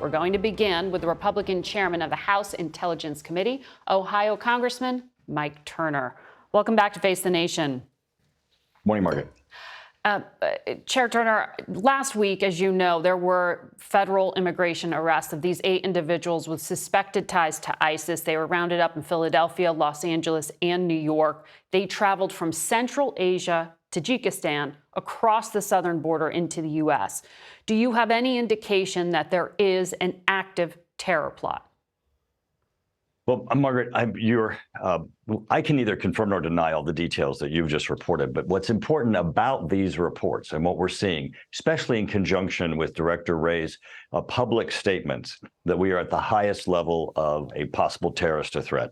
We're going to begin with the Republican chairman of the House Intelligence Committee, Ohio Congressman Mike Turner. Welcome back to Face the Nation. Morning, Margaret. Chair Turner, last week, as you know, there were federal immigration arrests of these 8 individuals with suspected ties to ISIS. They were rounded up in Philadelphia, Los Angeles, and New York. They traveled from Central Asia, Tajikistan, across the southern border into the U.S. Do you have any indication that there is an active terror plot? Well, Margaret, I can neither confirm nor deny all the details that you've just reported. But what's important about these reports and what we're seeing, especially in conjunction with Director Wray's public statements that we are at the highest level of a possible terrorist threat,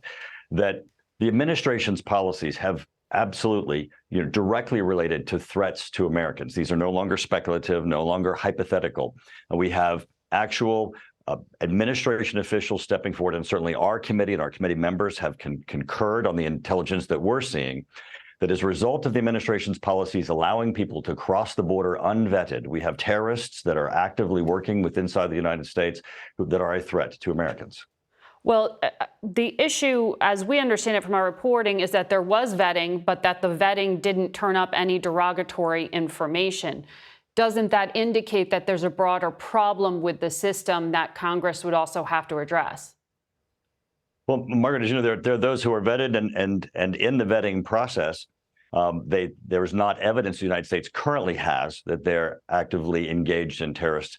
that the administration's policies have absolutely, directly related to threats to Americans. These are no longer speculative, no longer hypothetical. We have actual administration officials stepping forward, and certainly our committee and our committee members have concurred on the intelligence that we're seeing, that as a result of the administration's policies allowing people to cross the border unvetted, we have terrorists that are actively working inside the United States that are a threat to Americans. Well, the issue, as we understand it from our reporting, is that there was vetting, but that the vetting didn't turn up any derogatory information. Doesn't that indicate that there's a broader problem with the system that Congress would also have to address? Well, Margaret, as you know, there are those who are vetted, and in the vetting process, there is not evidence the United States currently has that they're actively engaged in terrorist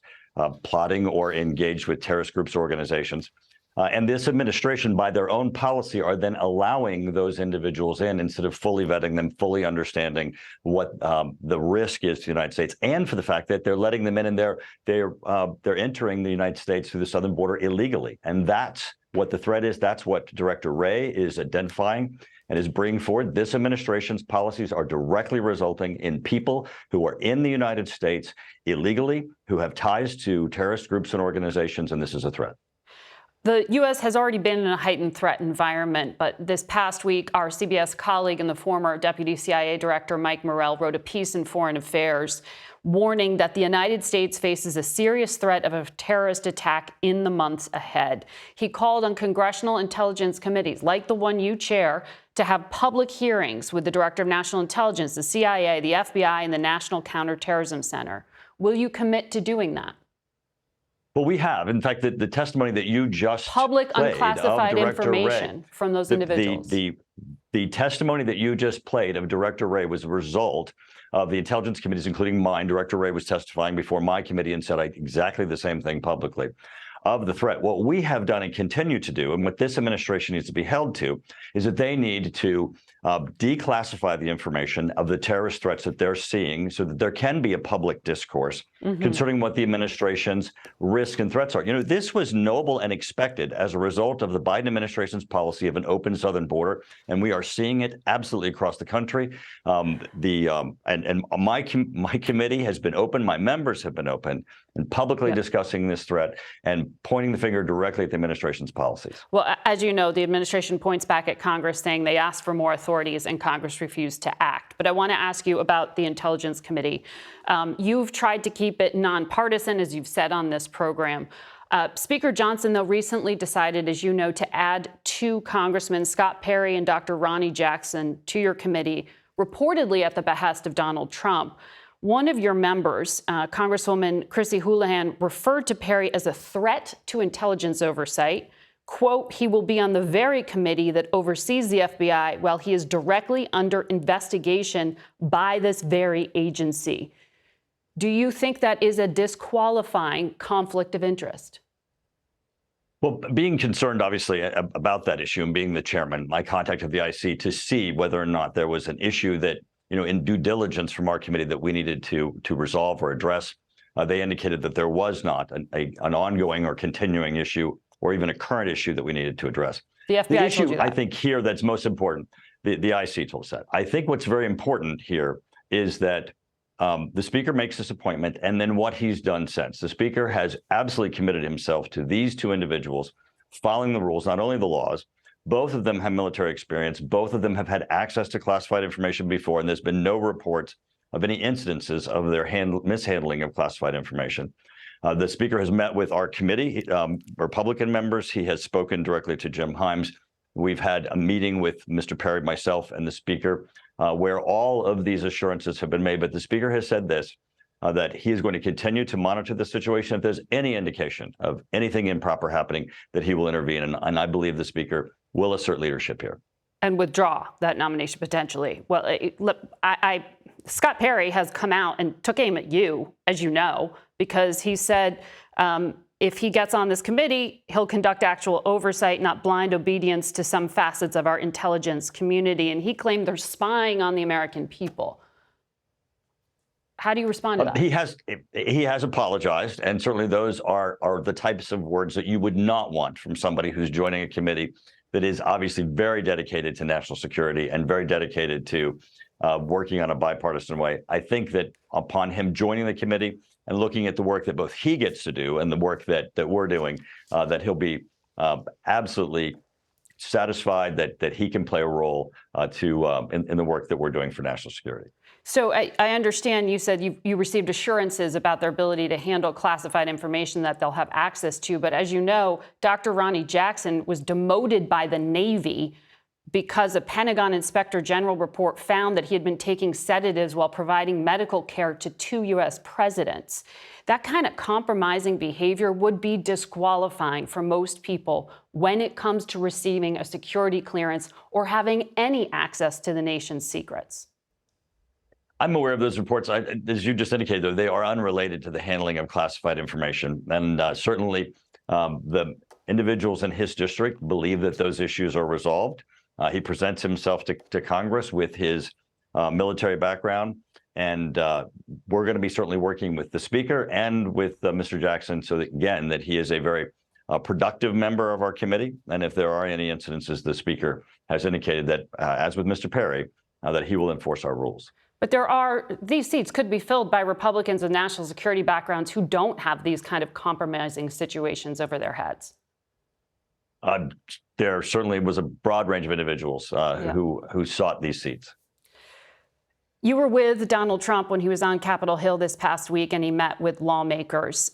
plotting or engaged with terrorist groups or organizations. And this administration, by their own policy, are then allowing those individuals in instead of fully vetting them, fully understanding what the risk is to the United States, and for the fact that they're letting them in and they're entering the United States through the southern border illegally. And that's what the threat is. That's what Director Wray is identifying and is bringing forward. This administration's policies are directly resulting in people who are in the United States illegally, who have ties to terrorist groups and organizations, and this is a threat. The U.S. has already been in a heightened threat environment, but this past week, our CBS colleague and the former Deputy CIA Director Mike Morrell wrote a piece in Foreign Affairs warning that the United States faces a serious threat of a terrorist attack in the months ahead. He called on congressional intelligence committees, like the one you chair, to have public hearings with the Director of National Intelligence, the CIA, the FBI, and the National Counterterrorism Center. Will you commit to doing that? Well, we have. In fact, the testimony that you just public played unclassified of Director information Wray, from those individuals. The testimony that you just played of Director Wray was a result of the intelligence committees, including mine. Director Wray was testifying before my committee and said exactly the same thing publicly of the threat. What we have done and continue to do, and what this administration needs to be held to, is that they need to declassify the information of the terrorist threats that they're seeing so that there can be a public discourse concerning what the administration's risks and threats are. This was knowable and expected as a result of the Biden administration's policy of an open southern border, and we are seeing it absolutely across the country. My committee has been open, my members have been open, and publicly discussing this threat and pointing the finger directly at the administration's policies. Well, as you know, the administration points back at Congress saying they asked for more authorities and Congress refused to act. But I want to ask you about the Intelligence Committee. You've tried to keep it nonpartisan, as you've said on this program. Speaker Johnson, though, recently decided, as you know, to add 2 congressmen, Scott Perry and Dr. Ronnie Jackson, to your committee, reportedly at the behest of Donald Trump. One of your members, Congresswoman Chrissy Houlihan, referred to Perry as a threat to intelligence oversight. Quote, he will be on the very committee that oversees the FBI while he is directly under investigation by this very agency. Do you think that is a disqualifying conflict of interest? Well, being concerned, obviously, about that issue and being the chairman, I contacted the IC to see whether or not there was an issue that, in due diligence from our committee that we needed to resolve or address. They indicated that there was not an ongoing or continuing issue or even a current issue that we needed to address. The FBI the issue, told you that. I think, here that's most important, the IC told us that. I think what's very important here is that the speaker makes this appointment and then what he's done since. The speaker has absolutely committed himself to these 2 individuals following the rules, not only the laws. Both of them have military experience. Both of them have had access to classified information before, and there's been no reports of any incidences of their mishandling of classified information. The Speaker has met with our committee, Republican members. He has spoken directly to Jim Himes. We've had a meeting with Mr. Perry, myself, and the Speaker, where all of these assurances have been made. But the Speaker has said this, that he is going to continue to monitor the situation. If there's any indication of anything improper happening, that he will intervene. And I believe the Speaker will assert leadership here. And withdraw that nomination potentially. Well, Scott Perry has come out and took aim at you, as you know, because he said if he gets on this committee, he'll conduct actual oversight, not blind obedience to some facets of our intelligence community. And he claimed they're spying on the American people. How do you respond to that? He has apologized, and certainly those are the types of words that you would not want from somebody who's joining a committee that is obviously very dedicated to national security and very dedicated to working on a bipartisan way. I think that upon him joining the committee and looking at the work that both he gets to do and the work that we're doing, that he'll be absolutely satisfied that he can play a role in the work that we're doing for national security. So I understand you said you received assurances about their ability to handle classified information that they'll have access to. But as you know, Dr. Ronnie Jackson was demoted by the Navy because a Pentagon Inspector General report found that he had been taking sedatives while providing medical care to 2 U.S. presidents. That kind of compromising behavior would be disqualifying for most people when it comes to receiving a security clearance or having any access to the nation's secrets. I'm aware of those reports. As you just indicated, though, they are unrelated to the handling of classified information. And certainly the individuals in his district believe that those issues are resolved. He presents himself to Congress with his military background. And we're going to be certainly working with the Speaker and with Mr. Jackson so that, again, that he is a very productive member of our committee. And if there are any incidences, the Speaker has indicated that, as with Mr. Perry, that he will enforce our rules. But these seats could be filled by Republicans with national security backgrounds who don't have these kind of compromising situations over their heads. There certainly was a broad range of individuals who sought these seats. You were with Donald Trump when he was on Capitol Hill this past week, and he met with lawmakers.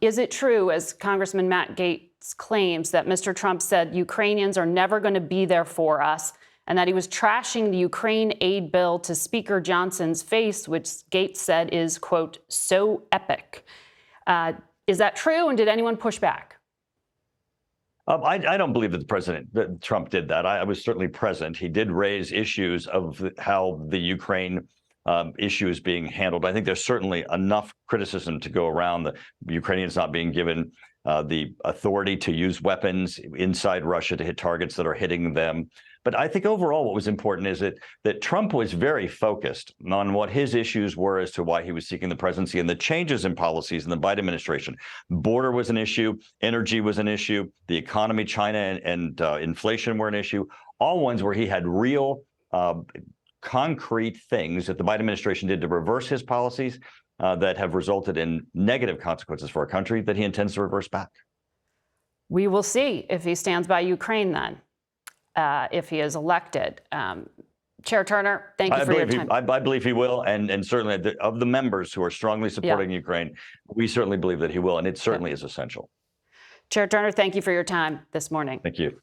Is it true, as Congressman Matt Gaetz claims, that Mr. Trump said Ukrainians are never going to be there for us, and that he was trashing the Ukraine aid bill to Speaker Johnson's face, which Gaetz said is, quote, so epic? Is that true, and did anyone push back? I don't believe that Trump did that. I was certainly present. He did raise issues of how the Ukraine issue is being handled. I think there's certainly enough criticism to go around. The Ukrainians not being given the authority to use weapons inside Russia to hit targets that are hitting them. But I think overall what was important is that Trump was very focused on what his issues were as to why he was seeking the presidency and the changes in policies in the Biden administration. Border was an issue. Energy was an issue. The economy, China, and inflation were an issue. All ones where he had real concrete things that the Biden administration did to reverse his policies that have resulted in negative consequences for our country that he intends to reverse back. We will see if he stands by Ukraine then. If he is elected. Chair Turner, thank you for your time. I believe he will, and certainly of the members who are strongly supporting Ukraine, we certainly believe that he will, and it certainly is essential. Chair Turner, thank you for your time this morning. Thank you.